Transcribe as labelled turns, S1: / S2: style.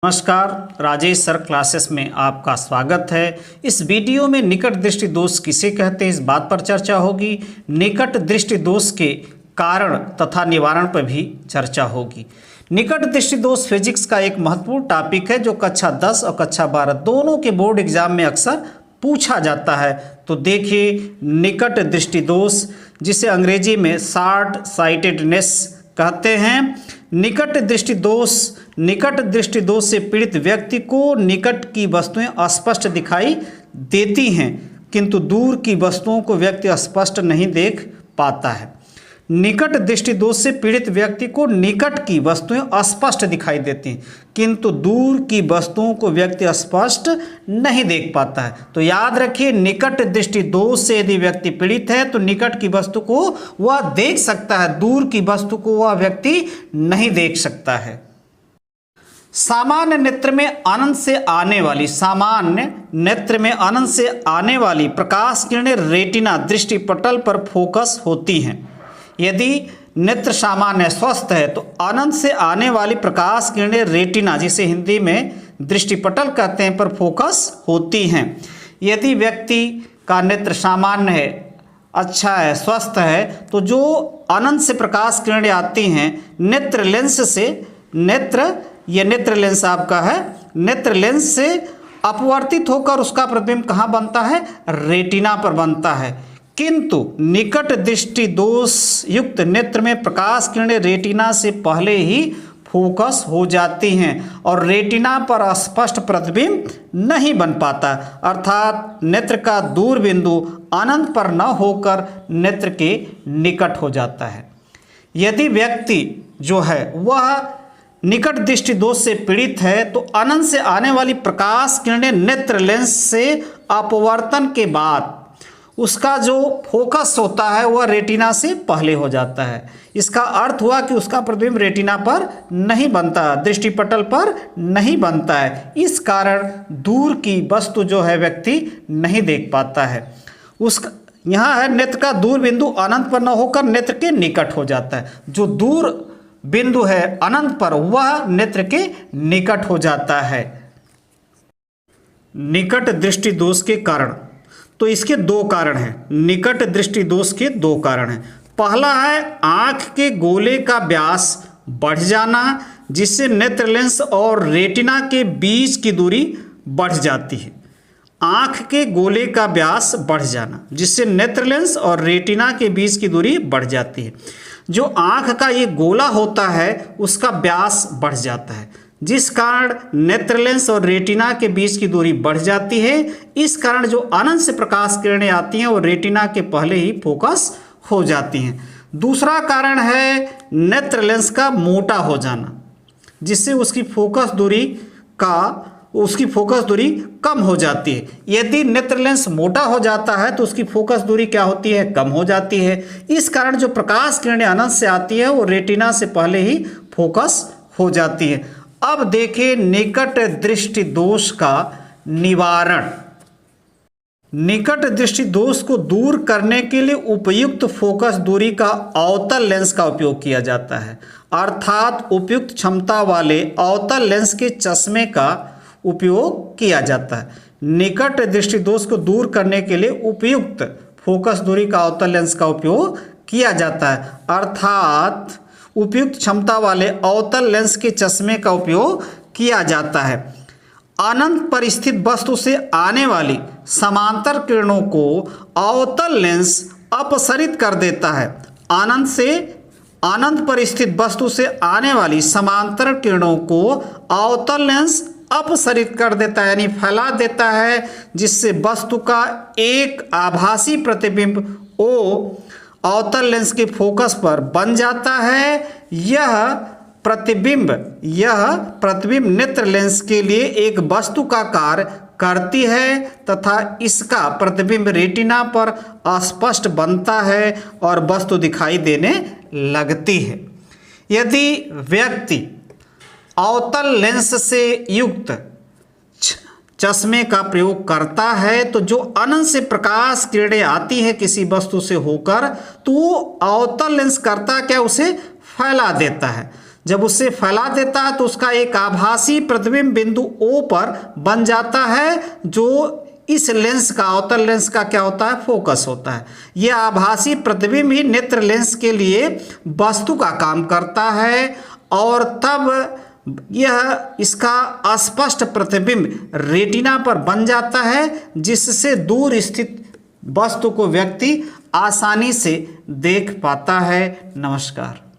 S1: नमस्कार, Rajesh sir classes में आपका स्वागत है। इस वीडियो में निकट दृष्टि दोष किसे कहते हैं इस बात पर चर्चा होगी। निकट दृष्टि दोष के कारण तथा निवारण पर भी चर्चा होगी। निकट दृष्टि दोष फिजिक्स का एक महत्वपूर्ण टॉपिक है जो कक्षा 10 और कक्षा 12 दोनों के बोर्ड एग्जाम में अक्सर पूछा जाता है। तो देखिए, निकट दृष्टि दोष जिसे अंग्रेजी में शॉर्ट साइटेडनेस कहते हैं। निकट दृष्टि दोष से पीड़ित व्यक्ति को निकट की वस्तुएं अस्पष्ट दिखाई देती हैं, किंतु दूर की वस्तुओं को व्यक्ति स्पष्ट नहीं देख पाता है। निकट दृष्टि दोष से पीड़ित व्यक्ति को निकट की वस्तुएं अस्पष्ट दिखाई देती हैं, किंतु दूर की वस्तुओं को व्यक्ति स्पष्ट नहीं देख पाता है। तो याद रखिए, निकट दृष्टि दोष से यदि व्यक्ति पीड़ित है तो निकट की वस्तु को वह देख सकता है, दूर की वस्तु को वह व्यक्ति नहीं देख सकता है। सामान्य नेत्र में अनंत से आने वाली प्रकाश किरणें रेटिना दृष्टिपटल पर फोकस होती हैं। यदि नेत्र सामान्य स्वस्थ है तो अनंत से आने वाली प्रकाश किरणें रेटिना, जिसे हिंदी में दृष्टिपटल कहते हैं, पर फोकस होती हैं। यदि व्यक्ति का नेत्र सामान्य है, अच्छा है, स्वस्थ है, तो जो अनंत से प्रकाश किरणें आती हैं नेत्र लेंस से, ये नेत्र लेंस आपका है, नेत्र लेंस से अपवर्तित होकर उसका प्रतिबिंब कहाँ बनता है? रेटिना पर बनता है। किंतु निकट दृष्टि दोष युक्त नेत्र में प्रकाश किरणें रेटिना से पहले ही फोकस हो जाती हैं और रेटिना पर स्पष्ट प्रतिबिंब नहीं बन पाता, अर्थात नेत्र का दूर बिंदु अनंत पर न होकर नेत्र के निकट हो जाता है। यदि व्यक्ति जो है वह निकट दृष्टि दोष से पीड़ित है तो अनंत से आने वाली प्रकाश किरणें नेत्र लेंस से अपवर्तन के बाद उसका जो फोकस होता है वह रेटिना से पहले हो जाता है। इसका अर्थ हुआ कि उसका प्रतिबिंब रेटिना पर नहीं बनता, दृष्टिपटल पर नहीं बनता है। इस कारण दूर की वस्तु जो है व्यक्ति नहीं देख पाता है। उसका यहाँ है, नेत्र का दूर बिंदु अनंत पर न होकर नेत्र के निकट हो जाता है। जो दूर बिंदु है अनंत पर वह नेत्र के निकट हो जाता है। निकट दृष्टि दोष के कारण, तो इसके दो कारण हैं। निकट दृष्टि दोष के दो कारण हैं। पहला है आंख के गोले का व्यास बढ़ जाना, जिससे नेत्र लेंस और रेटिना के बीच की दूरी बढ़ जाती है। आंख के गोले का व्यास बढ़ जाना जिससे नेत्र लेंस और रेटिना के बीच की दूरी बढ़ जाती है। जो आंख का ये गोला होता है उसका व्यास बढ़ जाता है, जिस कारण नेत्र लेंस और रेटिना के बीच की दूरी बढ़ जाती है। इस कारण जो अनंत से प्रकाश किरणें आती हैं वो रेटिना के पहले ही फोकस हो जाती हैं। दूसरा कारण है नेत्र लेंस का मोटा हो जाना, जिससे उसकी फोकस दूरी कम हो जाती है। यदि नेत्र लेंस मोटा हो जाता है तो उसकी फोकस दूरी क्या होती है? कम हो जाती है। इस कारण जो प्रकाश किरणें अनंत से आती है वो रेटिना से पहले ही फोकस हो जाती है। अब देखिए निकट दृष्टि दोष का निवारण। निकट दृष्टि दोष को दूर करने के लिए उपयुक्त फोकस दूरी का अवतल लेंस का उपयोग किया जाता है, अर्थात उपयुक्त क्षमता वाले अवतल लेंस के चश्मे का उपयोग किया जाता है। निकट दृष्टि दोष को दूर करने के लिए उपयुक्त फोकस दूरी का अवतल लेंस का उपयोग किया जाता है, अर्थात उपयुक्त क्षमता वाले अवतल लेंस के चश्मे का उपयोग किया जाता है। अनंत पर स्थित वस्तु से आने वाली समांतर किरणों को अवतल लेंस अपसरित कर देता है। अनंत पर स्थित वस्तु से आने वाली समांतर किरणों को अवतल लेंस अपसरित कर देता है, यानी फैला देता है, जिससे वस्तु का एक आभासी प्रतिबिंब O अवतल लेंस के फोकस पर बन जाता है। यह प्रतिबिंब नेत्र लेंस के लिए एक वस्तु का कार्य करती है तथा इसका प्रतिबिंब रेटिना पर अस्पष्ट बनता है और वस्तु दिखाई देने लगती है। यदि व्यक्ति अवतल लेंस से युक्त चश्मे का प्रयोग करता है तो जो अनंत से प्रकाश किरणें आती है किसी वस्तु से होकर, तो वो अवतल लेंस करता क्या? उसे फैला देता है। जब उससे फैला देता है तो उसका एक आभासी प्रतिबिंब बिंदु O पर बन जाता है, जो इस लेंस का, अवतल लेंस का क्या होता है, फोकस होता है। यह आभासी प्रतिबिंब ही नेत्र लेंस के लिए वस्तु का काम करता है और तब यह इसका स्पष्ट प्रतिबिंब रेटिना पर बन जाता है, जिससे दूर स्थित वस्तु को व्यक्ति आसानी से देख पाता है। नमस्कार।